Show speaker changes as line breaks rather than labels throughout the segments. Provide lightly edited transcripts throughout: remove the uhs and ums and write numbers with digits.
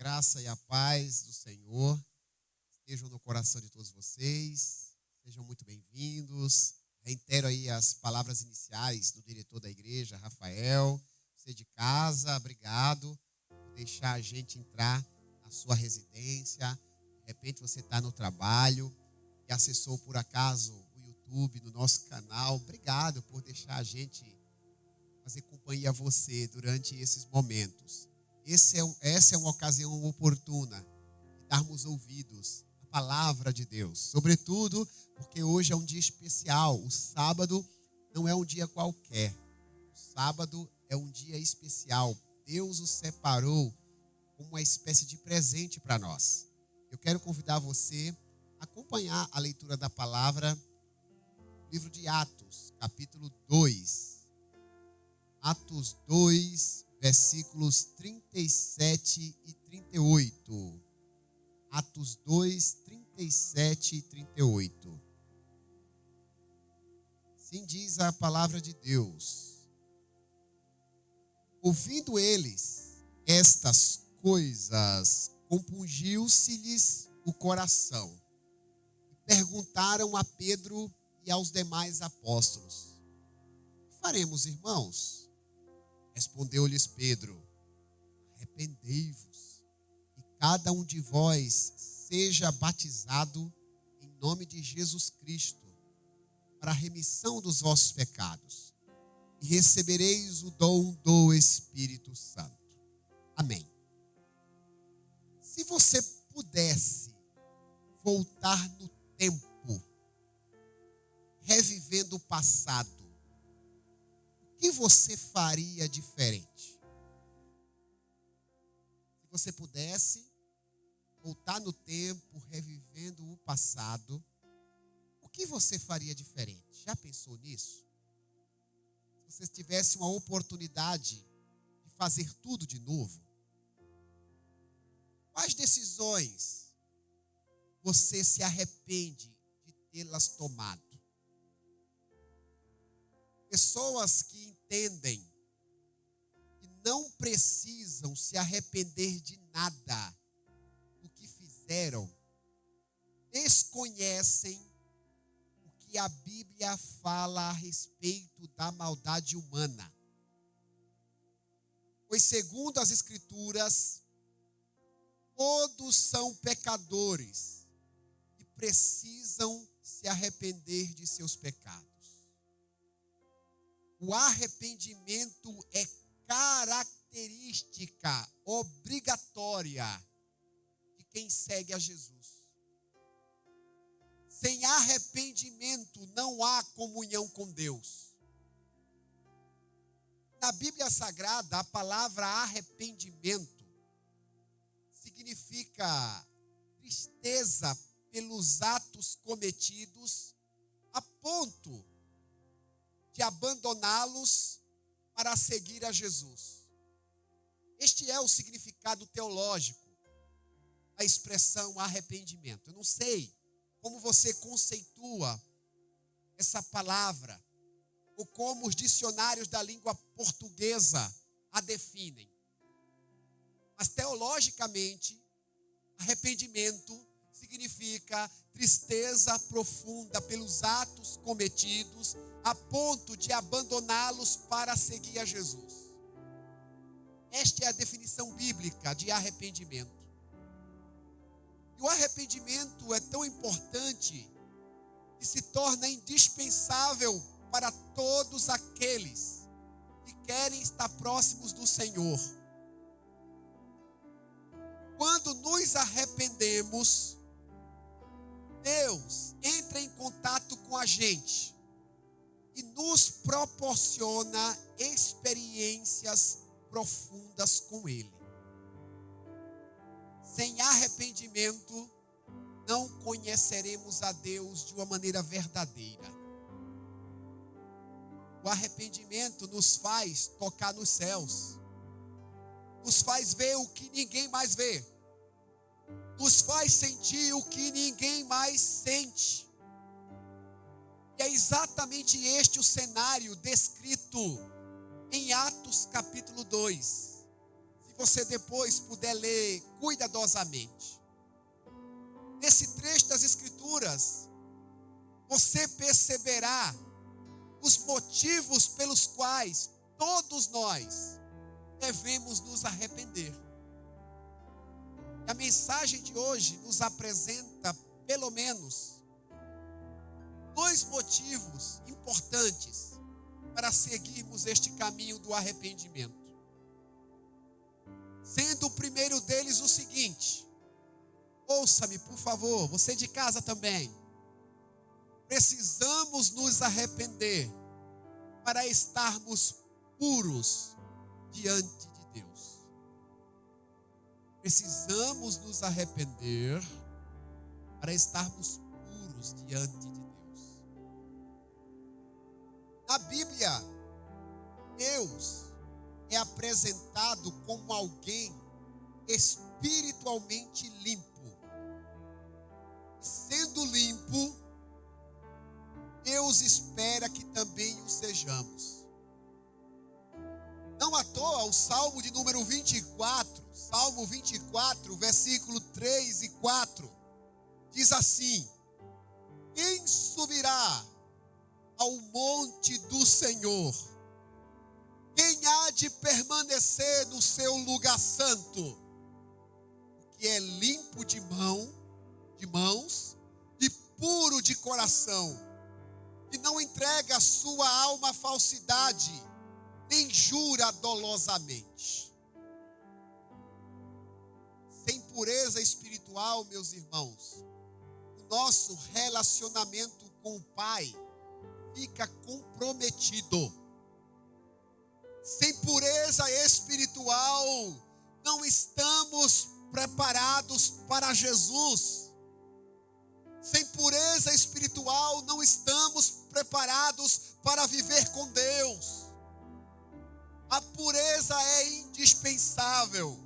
graça e a paz do Senhor estejam no coração de todos vocês. Sejam muito bem-vindos. Reitero aí as palavras iniciais do diretor da igreja, Rafael. Você de casa, obrigado por deixar a gente entrar na sua residência. De repente você está no trabalho e acessou por acaso o YouTube no nosso canal. Obrigado por deixar a gente fazer companhia a você durante esses momentos. Essa é uma ocasião oportuna de darmos ouvidos à palavra de Deus. Sobretudo porque hoje é um dia especial. O sábado não é um dia qualquer. O sábado é um dia especial. Deus o separou como uma espécie de presente para nós. Eu quero convidar você a acompanhar a leitura da palavra no livro de Atos, capítulo 2. Atos 2, versículos 37 e 38. Atos 2, 37 e 38. Assim diz a palavra de Deus. Ouvindo eles estas coisas, compungiu-se-lhes o coração. E perguntaram a Pedro e aos demais apóstolos: que faremos, irmãos? Respondeu-lhes Pedro: arrependei-vos e cada um de vós seja batizado em nome de Jesus Cristo para a remissão dos vossos pecados e recebereis o dom do Espírito Santo. Amém. Se você pudesse voltar no tempo, revivendo o passado, o que você faria diferente? Se você pudesse voltar no tempo, revivendo o passado, o que você faria diferente? Já pensou nisso? Se você tivesse uma oportunidade de fazer tudo de novo, quais decisões você se arrepende de tê-las tomado? Pessoas que entendem que não precisam se arrepender de nada do que fizeram, desconhecem o que a Bíblia fala a respeito da maldade humana. Pois, segundo as Escrituras, todos são pecadores e precisam se arrepender de seus pecados. O arrependimento é característica obrigatória de quem segue a Jesus. Sem arrependimento não há comunhão com Deus. Na Bíblia Sagrada, a palavra arrependimento significa tristeza pelos atos cometidos a ponto de abandoná-los para seguir a Jesus. Este é o significado teológico da expressão arrependimento. Eu não sei como você conceitua essa palavra ou como os dicionários da língua portuguesa a definem. Mas teologicamente, arrependimento significa tristeza profunda pelos atos cometidos a ponto de abandoná-los para seguir a Jesus. Esta é a definição bíblica de arrependimento. E o arrependimento é tão importante que se torna indispensável para todos aqueles que querem estar próximos do Senhor. Quando nos arrependemos, Deus entra em contato com a gente e nos proporciona experiências profundas com Ele. Sem arrependimento, não conheceremos a Deus de uma maneira verdadeira. O arrependimento nos faz tocar nos céus, nos faz ver o que ninguém mais vê, nos faz sentir o que ninguém mais sente. E é exatamente este o cenário descrito em Atos capítulo 2. Se você depois puder ler cuidadosamente. Nesse trecho das Escrituras, você perceberá os motivos pelos quais todos nós devemos nos arrepender. E a mensagem de hoje nos apresenta, pelo menos, 2 motivos importantes para seguirmos este caminho do arrependimento. Sendo o primeiro deles o seguinte: ouça-me, por favor, você de casa também. Precisamos nos arrepender para estarmos puros diante de Deus. Precisamos nos arrepender para estarmos puros diante de Deus. Na Bíblia, Deus é apresentado como alguém espiritualmente limpo. Sendo limpo, Deus espera que também o sejamos. Não à toa, o Salmo de número 24, Salmo 24, versículo 3 e 4, diz assim: quem subirá ao monte do Senhor? Quem há de permanecer no seu lugar santo? O que é limpo de mãos e puro de coração, e não entrega a sua alma à falsidade, nem jura dolosamente. Sem pureza espiritual, meus irmãos, o nosso relacionamento com o Pai fica comprometido. Sem pureza espiritual, não estamos preparados para Jesus. Sem pureza espiritual, não estamos preparados para viver com Deus. A pureza é indispensável.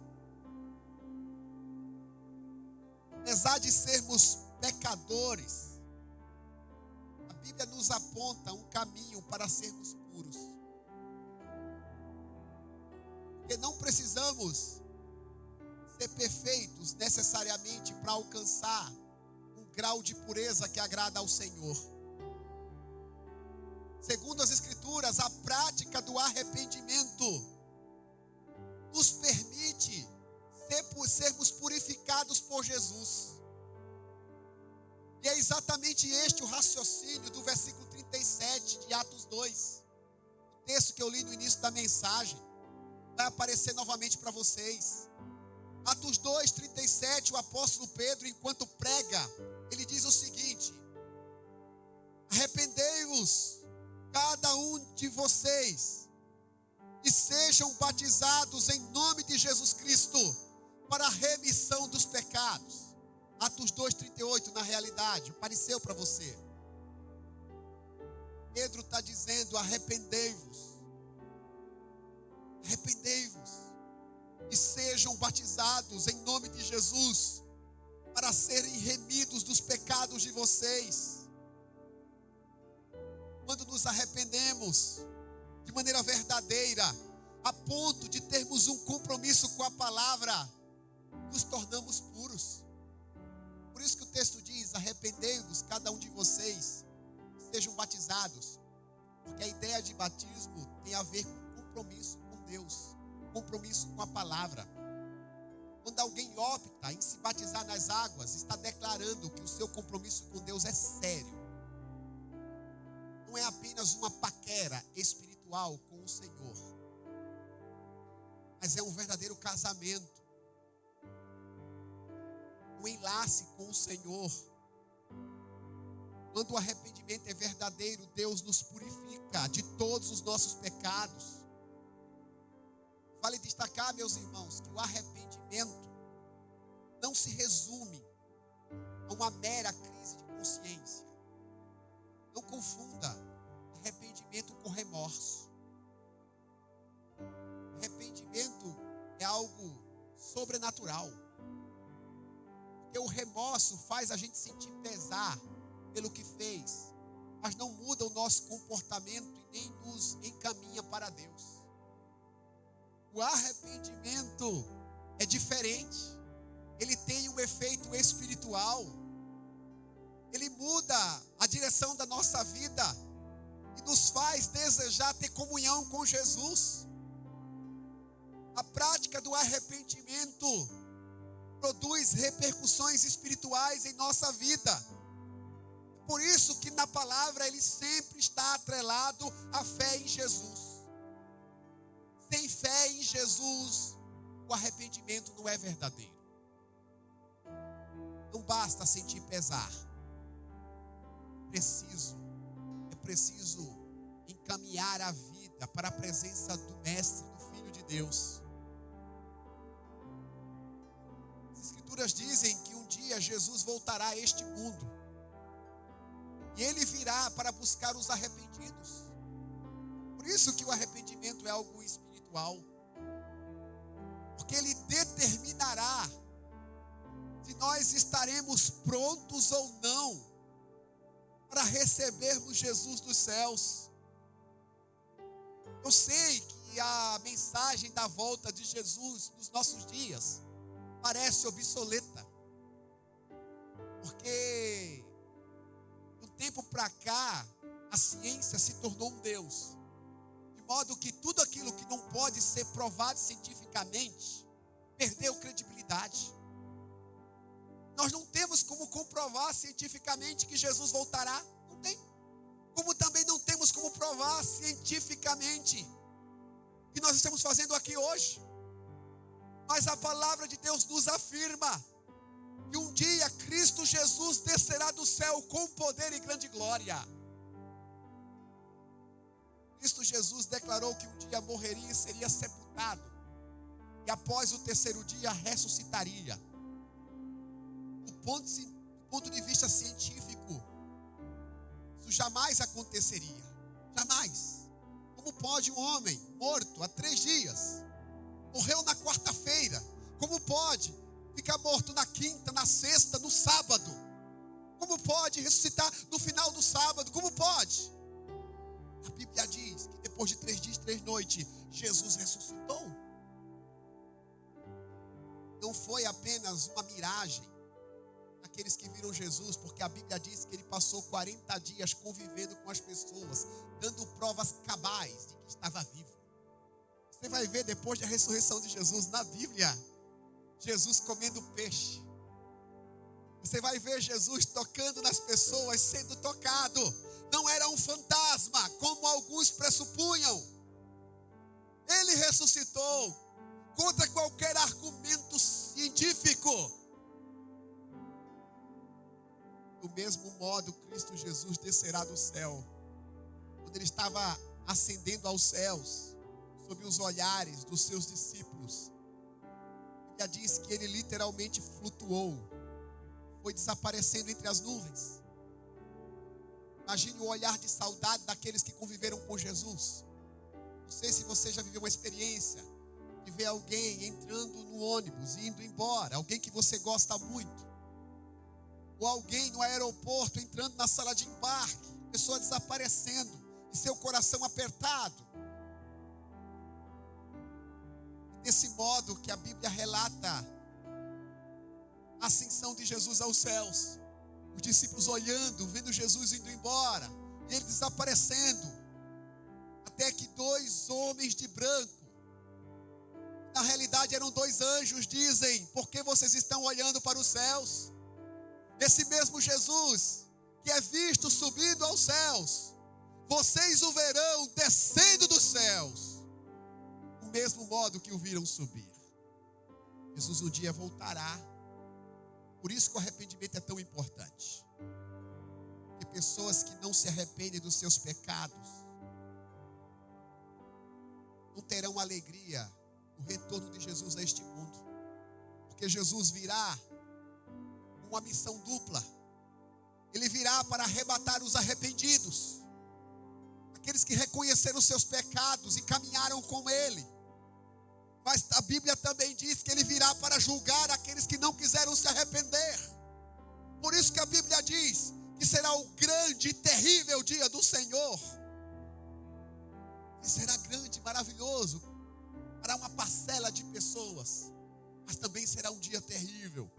Apesar de sermos pecadores, a Bíblia nos aponta um caminho para sermos puros. Porque não precisamos ser perfeitos necessariamente para alcançar um grau de pureza que agrada ao Senhor. Segundo as Escrituras, a prática do arrependimento nos permite sermos purificados por Jesus. E é exatamente este o raciocínio do versículo 37 de Atos 2. O texto que eu li no início da mensagem vai aparecer novamente para vocês. Atos 2, 37, o apóstolo Pedro, enquanto prega, ele diz o seguinte: arrependei-vos, cada um de vocês, e sejam batizados em nome de Jesus Cristo, para a remissão dos pecados. Atos 2, 38, na realidade, apareceu para você. Pedro está dizendo: arrependei-vos, e sejam batizados em nome de Jesus, para serem remidos dos pecados de vocês. Quando nos arrependemos de maneira verdadeira, a ponto de termos um compromisso com a palavra, nos tornamos puros. Por isso que o texto diz: arrependei-vos, cada um de vocês, sejam batizados. Porque a ideia de batismo tem a ver com compromisso com Deus, compromisso com a palavra. Quando alguém opta em se batizar nas águas, está declarando que o seu compromisso com Deus é sério. Não é apenas uma paquera espiritual com o Senhor, mas é um verdadeiro casamento, um enlace com o Senhor. Quando o arrependimento é verdadeiro, Deus nos purifica de todos os nossos pecados. Vale destacar, meus irmãos, que o arrependimento não se resume a uma mera crise de consciência. Não confunda arrependimento com remorso. Arrependimento é algo sobrenatural. Porque o remorso faz a gente sentir pesar pelo que fez, mas não muda o nosso comportamento e nem nos encaminha para Deus. O arrependimento é diferente. Ele tem um efeito espiritual. Ele muda a direção da nossa vida e nos faz desejar ter comunhão com Jesus. A prática do arrependimento produz repercussões espirituais em nossa vida. Por isso que na palavra ele sempre está atrelado à fé em Jesus. Sem fé em Jesus, o arrependimento não é verdadeiro. Não basta sentir pesar. É preciso encaminhar a vida para a presença do Mestre, do Filho de Deus. As Escrituras dizem que um dia Jesus voltará a este mundo. E ele virá para buscar os arrependidos. Por isso que o arrependimento é algo espiritual. Porque ele determinará se nós estaremos prontos ou não para recebermos Jesus dos céus. Eu sei que a mensagem da volta de Jesus nos nossos dias parece obsoleta. Porque do tempo para cá, a ciência se tornou um Deus. De modo que tudo aquilo que não pode ser provado cientificamente, perdeu credibilidade. Nós não temos como comprovar cientificamente que Jesus voltará. Não tem. Como também não temos como provar cientificamente o que nós estamos fazendo aqui hoje. Mas a palavra de Deus nos afirma que um dia Cristo Jesus descerá do céu com poder e grande glória. Cristo Jesus declarou que um dia morreria e seria sepultado. E após o terceiro dia ressuscitaria. Do ponto de vista científico, isso jamais aconteceria. Jamais. Como pode um homem morto há 3 dias, morreu na quarta-feira, como pode ficar morto na quinta, na sexta, no sábado? Como pode ressuscitar no final do sábado? Como pode? A Bíblia diz que depois de 3 dias e 3 noites, Jesus ressuscitou. Não foi apenas uma miragem aqueles que viram Jesus, porque a Bíblia diz que ele passou 40 dias convivendo com as pessoas, dando provas cabais de que estava vivo. Você vai ver depois da ressurreição de Jesus na Bíblia, Jesus comendo peixe. Você vai ver Jesus tocando nas pessoas, sendo tocado. Não era um fantasma, como alguns pressupunham. Ele ressuscitou contra qualquer argumento científico. Do mesmo modo, Cristo Jesus descerá do céu. Quando ele estava ascendendo aos céus, sob os olhares dos seus discípulos, a Bíblia diz que ele literalmente flutuou, foi desaparecendo entre as nuvens. Imagine o olhar de saudade daqueles que conviveram com Jesus. Não sei se você já viveu uma experiência de ver alguém entrando no ônibus e indo embora, alguém que você gosta muito. Ou alguém no aeroporto entrando na sala de embarque, pessoa desaparecendo e seu coração apertado. Desse modo que a Bíblia relata a ascensão de Jesus aos céus. Os discípulos olhando, vendo Jesus indo embora, e ele desaparecendo. Até que 2 homens de branco, na realidade eram 2 anjos, dizem: por que vocês estão olhando para os céus? Esse mesmo Jesus, que é visto subindo aos céus, vocês o verão descendo dos céus, do mesmo modo que o viram subir. Jesus um dia voltará. Por isso que o arrependimento é tão importante. Porque pessoas que não se arrependem dos seus pecados não terão alegria no retorno de Jesus a este mundo. Porque Jesus virá uma missão dupla. Ele virá para arrebatar os arrependidos, aqueles que reconheceram os seus pecados e caminharam com ele. Mas a Bíblia também diz que ele virá para julgar aqueles que não quiseram se arrepender. Por isso que a Bíblia diz que será o grande e terrível dia do Senhor. E será grande e maravilhoso para para uma parcela de pessoas, mas também será um dia terrível.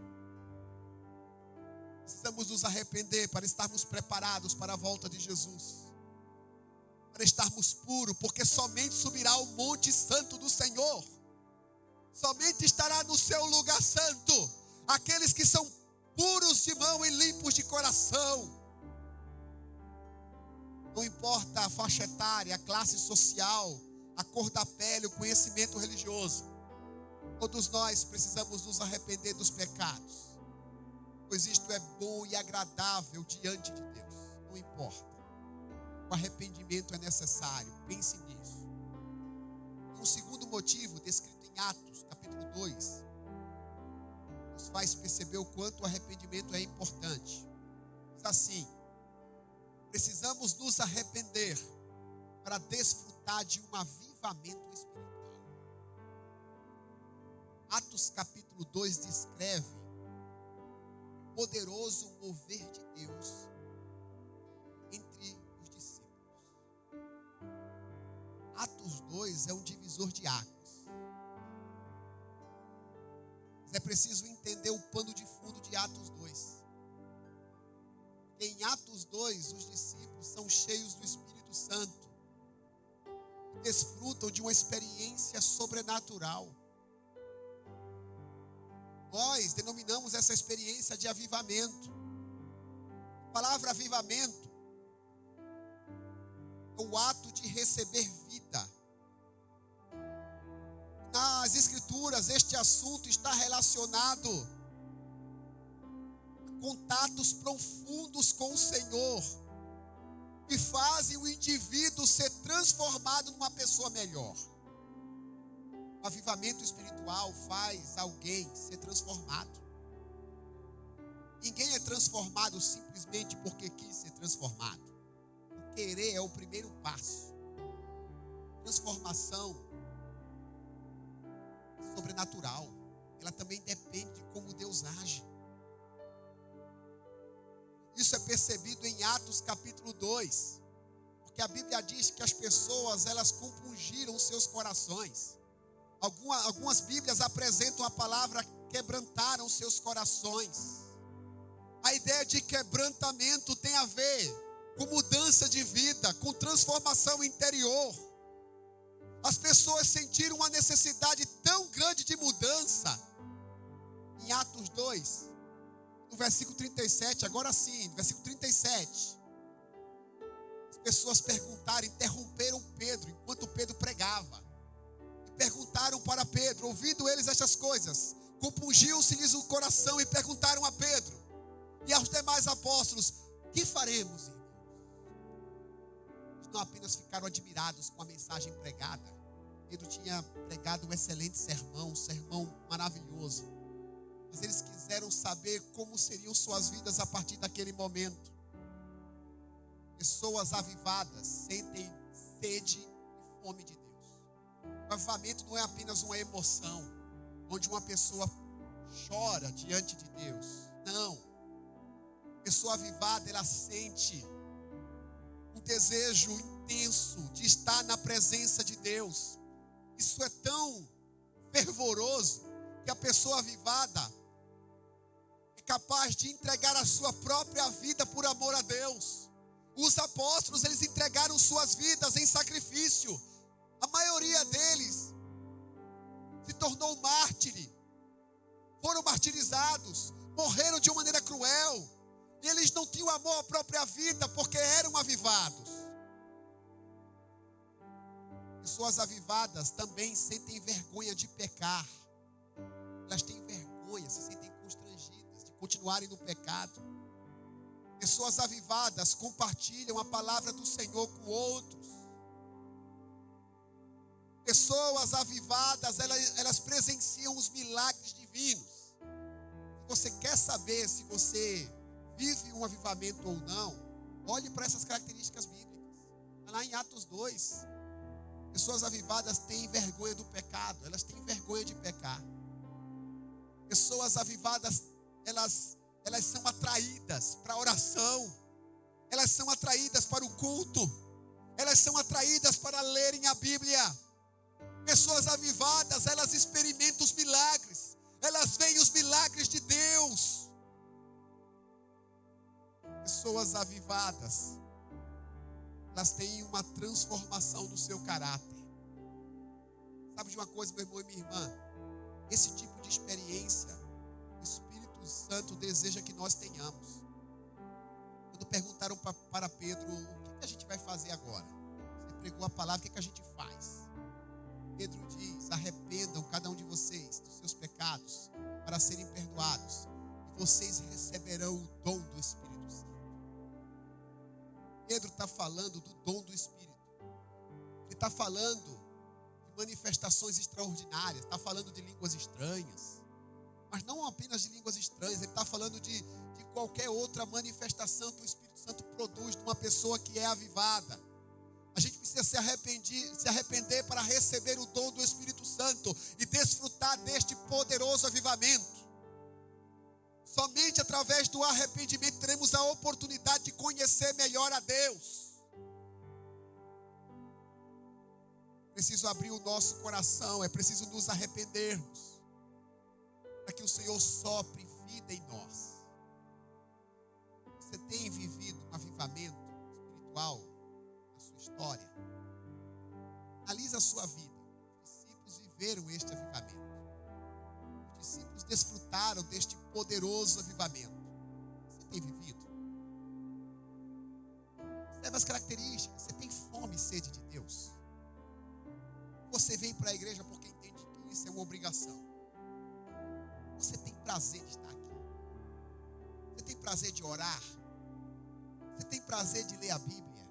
Precisamos nos arrepender para estarmos preparados para a volta de Jesus, para estarmos puros, porque somente subirá o monte santo do Senhor, somente estará no seu lugar santo aqueles que são puros de mão e limpos de coração. Não importa a faixa etária, a classe social, a cor da pele, o conhecimento religioso, todos nós precisamos nos arrepender dos pecados, pois isto é bom e agradável diante de Deus. Não importa, o arrependimento é necessário, pense nisso. Um segundo motivo descrito em Atos, capítulo 2, nos faz perceber o quanto o arrependimento é importante. Diz assim: precisamos nos arrepender para desfrutar de um avivamento espiritual. Atos capítulo 2 descreve o poderoso mover de Deus entre os discípulos. Atos 2 é um divisor de águas. Mas é preciso entender o pano de fundo de Atos 2. Em Atos 2, os discípulos são cheios do Espírito Santo, desfrutam de uma experiência sobrenatural. Nós denominamos essa experiência de avivamento. A palavra avivamento é o ato de receber vida. Nas Escrituras, este assunto está relacionado a contatos profundos com o Senhor, que fazem o indivíduo ser transformado numa pessoa melhor. O avivamento espiritual faz alguém ser transformado. Ninguém é transformado simplesmente porque quis ser transformado. O querer é o primeiro passo. Transformação é sobrenatural. Ela também depende de como Deus age. Isso é percebido em Atos capítulo 2. Porque a Bíblia diz que as pessoas, elas compungiram seus corações. Algumas Bíblias apresentam a palavra quebrantaram seus corações. A ideia de quebrantamento tem a ver com mudança de vida, com transformação interior. As pessoas sentiram uma necessidade tão grande de mudança. Em Atos 2, no versículo 37, agora sim, no versículo 37, as pessoas perguntaram, interromperam Pedro enquanto Pedro pregava. Perguntaram para Pedro, ouvindo eles estas coisas, compungiu-se-lhes o coração e perguntaram a Pedro e aos demais apóstolos: que faremos, irmãos? Eles não apenas ficaram admirados com a mensagem pregada. Pedro tinha pregado um excelente sermão, um sermão maravilhoso, mas eles quiseram saber como seriam suas vidas a partir daquele momento. Pessoas avivadas sentem sede e fome de Deus. O avivamento não é apenas uma emoção, onde uma pessoa chora diante de Deus. Não. A pessoa avivada, ela sente um desejo intenso de estar na presença de Deus. Isso é tão fervoroso que a pessoa avivada é capaz de entregar a sua própria vida por amor a Deus. Os apóstolos, eles entregaram suas vidas em sacrifício. A maioria deles se tornou mártir, foram martirizados, morreram de uma maneira cruel. E eles não tinham amor à própria vida porque eram avivados. Pessoas avivadas também sentem vergonha de pecar. Elas têm vergonha, se sentem constrangidas de continuarem no pecado. Pessoas avivadas compartilham a palavra do Senhor com outros. Pessoas avivadas, elas presenciam os milagres divinos. Se você quer saber se você vive um avivamento ou não, olhe para essas características bíblicas. Lá em Atos 2, pessoas avivadas têm vergonha do pecado, elas têm vergonha de pecar. Pessoas avivadas, elas são atraídas para a oração, elas são atraídas para o culto, elas são atraídas para lerem a Bíblia. Pessoas avivadas, elas experimentam os milagres. Elas veem os milagres de Deus. Pessoas avivadas, elas têm uma transformação no seu caráter. Sabe de uma coisa, meu irmão e minha irmã? Esse tipo de experiência, o Espírito Santo deseja que nós tenhamos. Quando perguntaram para Pedro, o que a gente vai fazer agora? Você pregou a palavra, o que a gente faz? Pedro diz, arrependam cada um de vocês dos seus pecados para serem perdoados, e vocês receberão o dom do Espírito Santo. Pedro está falando do dom do Espírito. Ele está falando de manifestações extraordinárias, está falando de línguas estranhas, mas não apenas de línguas estranhas, ele está falando de qualquer outra manifestação que o Espírito Santo produz numa pessoa que é avivada. A gente precisa se arrepender para receber o dom do Espírito Santo e desfrutar deste poderoso avivamento. Somente através do arrependimento teremos a oportunidade de conhecer melhor a Deus. Preciso abrir o nosso coração, é preciso nos arrependermos, para que o Senhor sopre vida em nós. Você tem vivido um avivamento espiritual na sua história? Analisa a sua vida. Os discípulos viveram este avivamento. Os discípulos desfrutaram deste poderoso avivamento. Você tem vivido? Observe as características. Você tem fome e sede de Deus? Você vem para a igreja porque entende que isso é uma obrigação? Você tem prazer de estar aqui? Você tem prazer de orar? Você tem prazer de ler a Bíblia?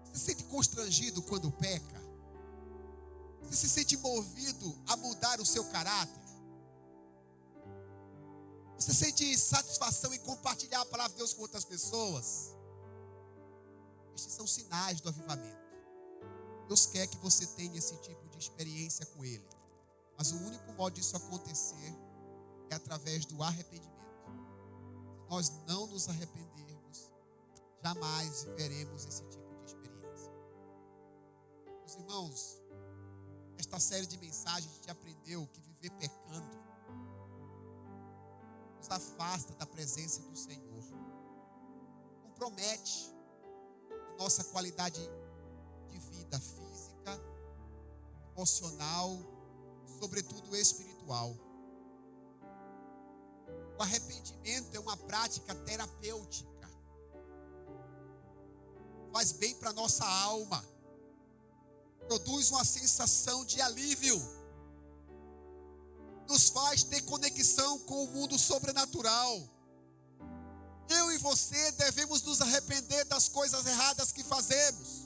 Você se sente constrangido quando peca? Você se sente movido a mudar o seu caráter? Você sente satisfação em compartilhar a palavra de Deus com outras pessoas? Estes são sinais do avivamento. Deus quer que você tenha esse tipo de experiência com Ele. Mas o único modo disso acontecer é através do arrependimento. Se nós não nos arrependermos, jamais viveremos esse tipo de experiência. Meus irmãos, esta série de mensagens a gente aprendeu que viver pecando nos afasta da presença do Senhor. Compromete a nossa qualidade de vida física, emocional, sobretudo espiritual. O arrependimento é uma prática terapêutica. Faz bem para a nossa alma. Produz uma sensação de alívio. Nos faz ter conexão com o mundo sobrenatural. Eu e você devemos nos arrepender das coisas erradas que fazemos.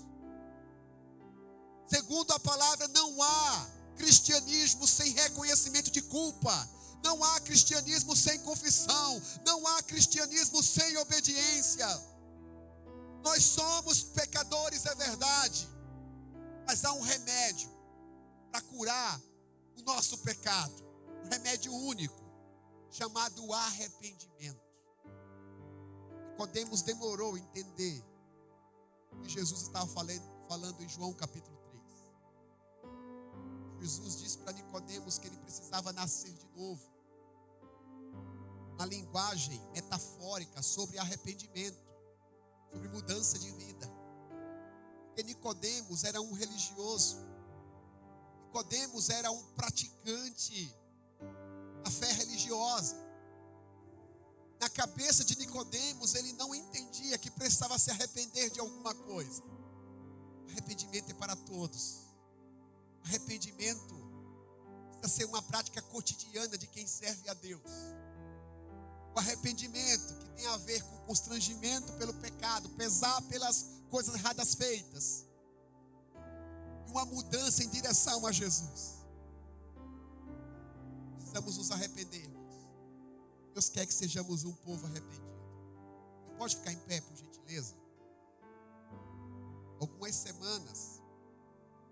Segundo a palavra, não há cristianismo sem reconhecimento de culpa. Não há cristianismo sem confissão. Não há cristianismo sem obediência. Nós somos pecadores, é verdade. Mas há um remédio para curar o nosso pecado. Um remédio único, chamado arrependimento. Nicodemos demorou a entender o que Jesus estava falando em João capítulo 3. Jesus disse para Nicodemos que ele precisava nascer de novo. Uma linguagem metafórica sobre arrependimento, sobre mudança de vida. Porque Nicodemos era um religioso. Nicodemos era um praticante da fé religiosa. Na cabeça de Nicodemos, ele não entendia que precisava se arrepender de alguma coisa. Arrependimento é para todos. Arrependimento precisa ser uma prática cotidiana de quem serve a Deus. O arrependimento que tem a ver com constrangimento pelo pecado, pesar pelas coisas erradas feitas, e uma mudança em direção a Jesus. Precisamos nos arrepender, irmãos. Deus quer que sejamos um povo arrependido. Você pode ficar em pé, por gentileza? Algumas semanas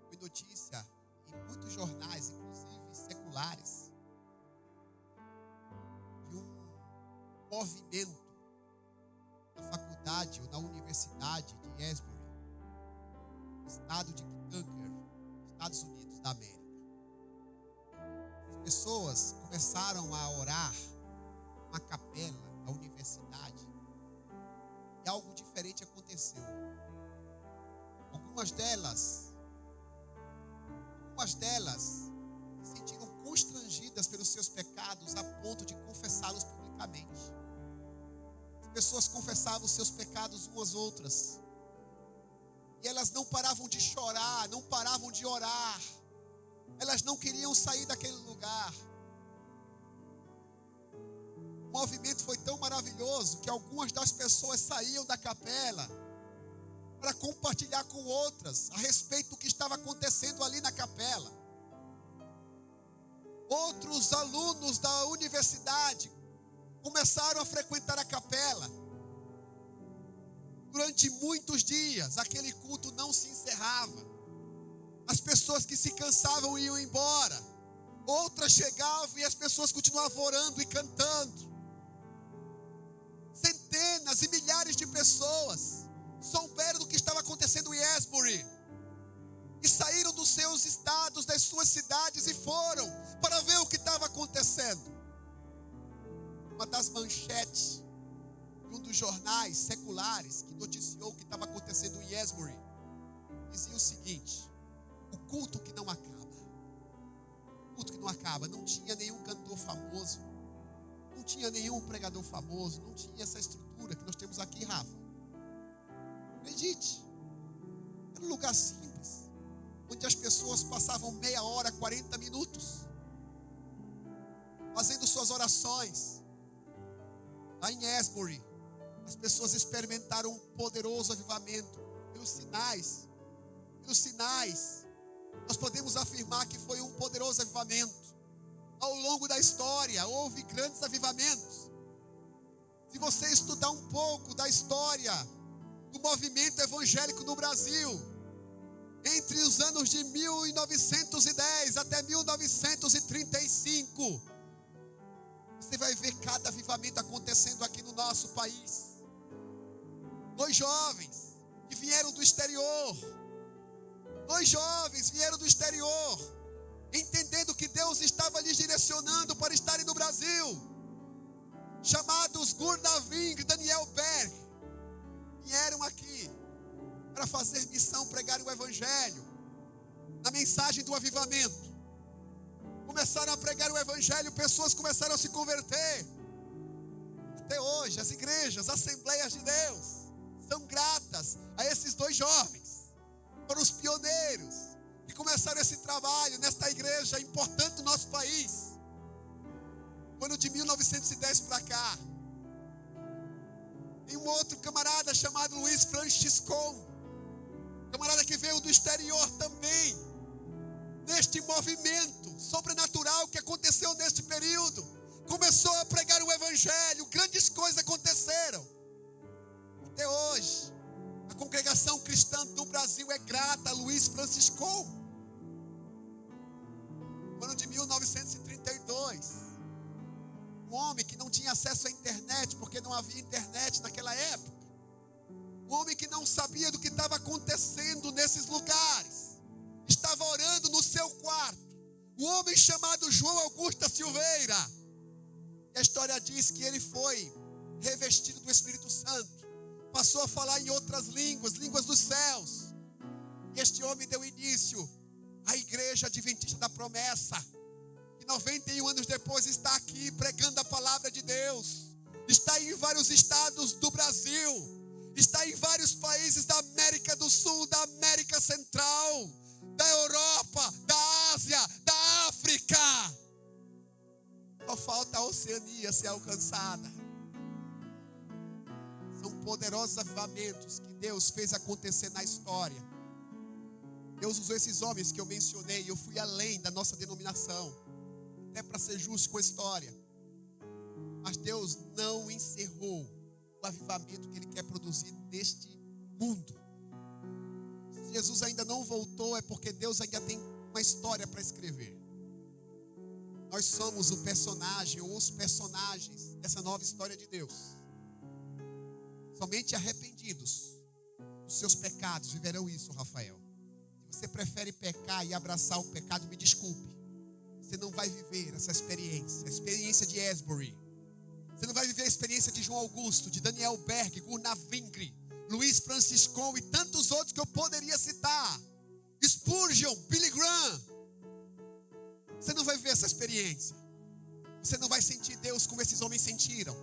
foi notícia em muitos jornais, inclusive seculares, de um movimento na faculdade ou na universidade de Asbury, no estado de Kentucky, Estados Unidos da América. As pessoas começaram a orar numa capela da universidade e algo diferente aconteceu. Algumas delas se sentiram constrangidas pelos seus pecados a ponto de confessá-los publicamente. As pessoas confessavam os seus pecados umas às outras. E elas não paravam de chorar, não paravam de orar. Elas não queriam sair daquele lugar. O movimento foi tão maravilhoso que algumas das pessoas saíam da capela para compartilhar com outras a respeito do que estava acontecendo ali na capela. Outros alunos da universidade começaram a frequentar a capela. Durante muitos dias, aquele culto não se encerrava. As pessoas que se cansavam iam embora. Outras chegavam e as pessoas continuavam orando e cantando. Centenas e milhares de pessoas souberam do que estava acontecendo em Asbury e saíram dos seus estados, das suas cidades e foram para ver o que estava acontecendo. Uma das manchetes de um dos jornais seculares que noticiou o que estava acontecendo em Asbury dizia o seguinte: o culto que não acaba. O culto que não acaba. Não tinha nenhum cantor famoso, não tinha nenhum pregador famoso, não tinha essa estrutura que nós temos aqui, Rafa. Acredite, era um lugar simples, onde as pessoas passavam meia hora, 40 minutos, fazendo suas orações. Lá em Asbury, as pessoas experimentaram um poderoso avivamento. Pelos sinais, nós podemos afirmar que foi um poderoso avivamento. Ao longo da história, houve grandes avivamentos. Se você estudar um pouco da história do movimento evangélico no Brasil, entre os anos de 1910 até 1935, você vai ver cada avivamento acontecendo aqui no nosso país. 2 jovens que vieram do exterior, entendendo que Deus estava lhes direcionando para estarem no Brasil, chamados Gurnavin e Daniel Berg, vieram aqui para fazer missão, pregar o evangelho, na mensagem do avivamento. Começaram a pregar o evangelho, pessoas começaram a se converter. Até hoje, as igrejas, as assembleias de Deus, são gratas a esses 2 jovens. Foram os pioneiros que começaram esse trabalho nesta igreja importante do nosso país. No ano de 1910 para cá. Tem um outro camarada chamado Luiz Franciscon, camarada que veio do exterior também, neste movimento sobrenatural que aconteceu neste período. Começou a pregar o evangelho, grandes coisas aconteceram. Até hoje, a congregação cristã do Brasil é grata a Luiz Franciscon. No ano de 1932, um homem que não tinha acesso à internet, porque não havia internet naquela época, um homem que não sabia do que estava acontecendo nesses lugares, estava orando no seu quarto, um homem chamado João Augusto Silveira. E a história diz que ele foi revestido do Espírito Santo, passou a falar em outras línguas, línguas dos céus. E este homem deu início à Igreja Adventista da Promessa, que 91 anos depois está aqui pregando a palavra de Deus. Está em vários estados do Brasil, está em vários países da América do Sul, da América Central, da Europa, da Ásia, da África. Só falta a Oceania ser alcançada. São poderosos avivamentos que Deus fez acontecer na história. Deus usou esses homens que eu mencionei, e eu fui além da nossa denominação, até para ser justo com a história. Mas Deus não encerrou o avivamento que Ele quer produzir neste mundo. Se Jesus ainda não voltou, é porque Deus ainda tem uma história para escrever. Nós somos o personagem ou os personagens dessa nova história de Deus. Somente arrependidos dos seus pecados viverão isso, Rafael. Se você prefere pecar e abraçar o pecado, me desculpe, você não vai viver essa experiência, a experiência de Asbury. Você não vai viver a experiência de João Augusto, de Daniel Berg, Gunnar Wingre, Luiz Franciscon e tantos outros que eu poderia citar. Spurgeon, Billy Graham. Você não vai viver essa experiência. Você não vai sentir Deus como esses homens sentiram.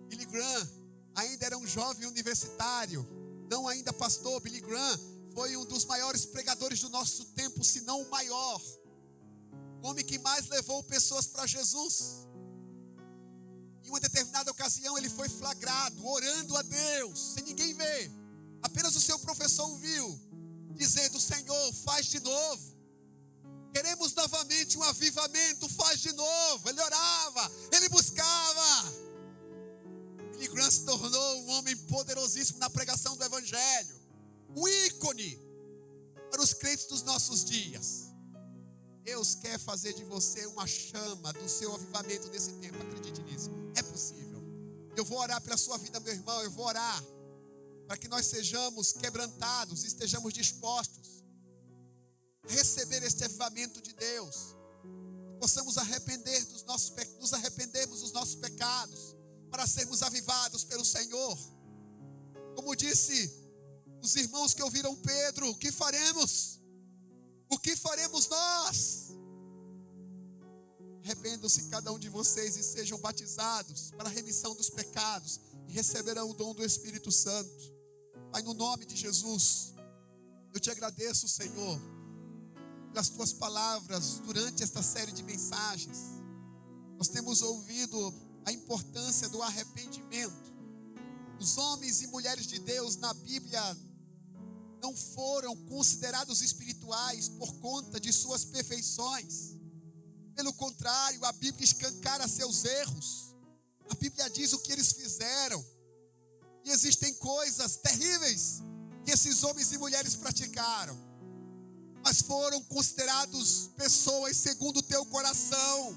Billy Graham ainda era um jovem universitário, não ainda pastor. Billy Graham foi um dos maiores pregadores do nosso tempo, se não o maior. O homem que mais levou pessoas para Jesus. Em uma determinada ocasião ele foi flagrado, orando a Deus, sem ninguém ver. Apenas o seu professor o viu, dizendo: Senhor, faz de novo. Queremos novamente um avivamento, faz de novo. Ele orava, ele buscava. Billy Graham se tornou um homem poderosíssimo na pregação do Evangelho. Um ícone para os crentes dos nossos dias. Deus quer fazer de você uma chama do seu avivamento nesse tempo. Acredite nisso, é possível. Eu vou orar pela sua vida, meu irmão. Eu vou orar para que nós sejamos quebrantados e estejamos dispostos a receber este avivamento de Deus. Possamos nos arrependermos dos nossos pecados, para sermos avivados pelo Senhor. Como disse os irmãos que ouviram Pedro: o que faremos? O que faremos nós? Arrependam-se cada um de vocês e sejam batizados para a remissão dos pecados e receberão o dom do Espírito Santo. Pai, no nome de Jesus, eu te agradeço, Senhor, pelas tuas palavras durante esta série de mensagens. Nós temos ouvido a importância do arrependimento. Os homens e mulheres de Deus na Bíblia não foram considerados espirituais por conta de suas perfeições. Pelo contrário, a Bíblia escancara seus erros. A Bíblia diz o que eles fizeram. E existem coisas terríveis que esses homens e mulheres praticaram, mas foram considerados pessoas segundo o teu coração,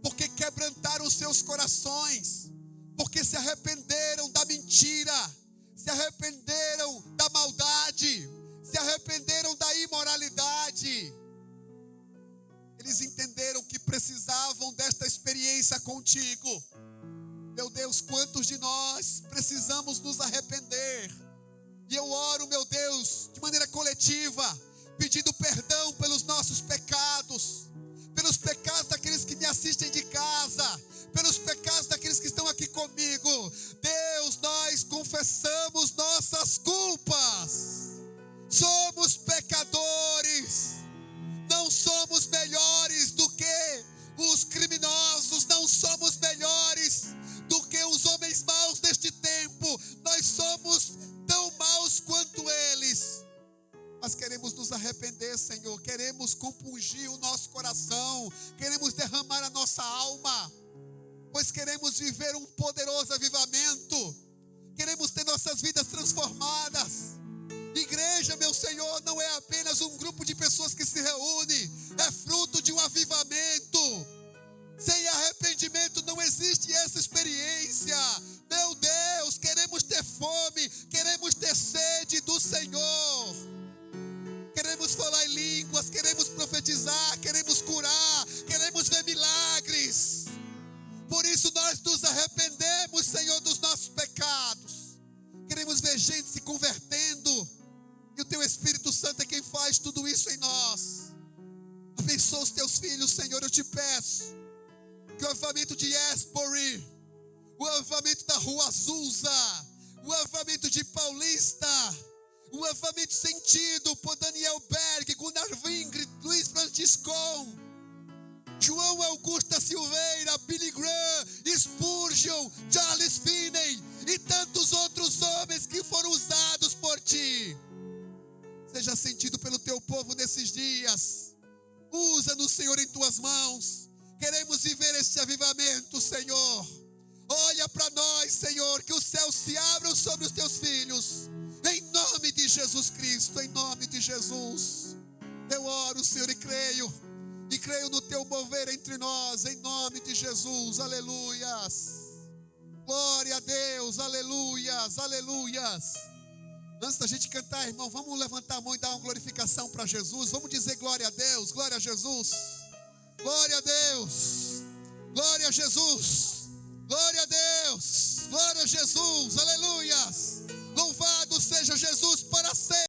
porque quebrantaram os seus corações, porque se arrependeram da mentira, se arrependeram da maldade, se arrependeram da imoralidade. Eles entenderam que precisavam desta experiência contigo. Meu Deus, quantos de nós precisamos nos arrepender? E eu oro, meu Deus, de maneira coletiva, pedindo perdão pelos nossos pecados, pelos pecados daqueles que me assistem de casa, pelos pecados daqueles que estão aqui comigo. Deus, nós confessamos nossas culpas. Somos pecadores. Não somos melhores do que os criminosos, não somos melhores do que os homens maus deste tempo. Nós somos tão maus quanto eles. Mas queremos nos arrepender, Senhor. Queremos compungir o nosso coração. Queremos derramar a nossa alma, pois queremos viver um poderoso avivamento. Queremos ter nossas vidas transformadas. Igreja, meu Senhor, não é apenas um grupo de pessoas que se reúne. É fruto de um avivamento. Sem arrependimento não existe essa experiência. Meu Deus, queremos ter fome, queremos ter sede do Senhor. Queremos falar em línguas, queremos profetizar, queremos curar, queremos ver milagres. Por isso nós nos arrependemos, Senhor, dos nossos pecados. Queremos ver gente se convertendo. E o teu Espírito Santo é quem faz tudo isso em nós. Abençoa os teus filhos, Senhor, eu te peço. Que o avivamento de Asbury, o avivamento da Rua Azusa, o avivamento de Paulista, o avivamento sentido por Daniel Berg, Gunnar Wingre, Luiz Franciscon, João Augusto Silveira, Billy Graham, Spurgeon, Charles Finney e tantos outros homens que foram usados por ti. Seja sentido pelo teu povo nesses dias. Usa-nos, Senhor, em tuas mãos. Queremos viver este avivamento, Senhor. Olha para nós, Senhor, que os céus se abram sobre os teus filhos. Em nome de Jesus Cristo, em nome de Jesus. Eu oro, Senhor, e creio no teu mover entre nós, em nome de Jesus. Aleluias. Glória a Deus, aleluias, aleluias. Antes da gente cantar, irmão, vamos levantar a mão e dar uma glorificação para Jesus. Vamos dizer glória a Deus, glória a Jesus. Glória a Deus. Glória a Jesus. Glória a Deus. Glória a Jesus. Aleluias.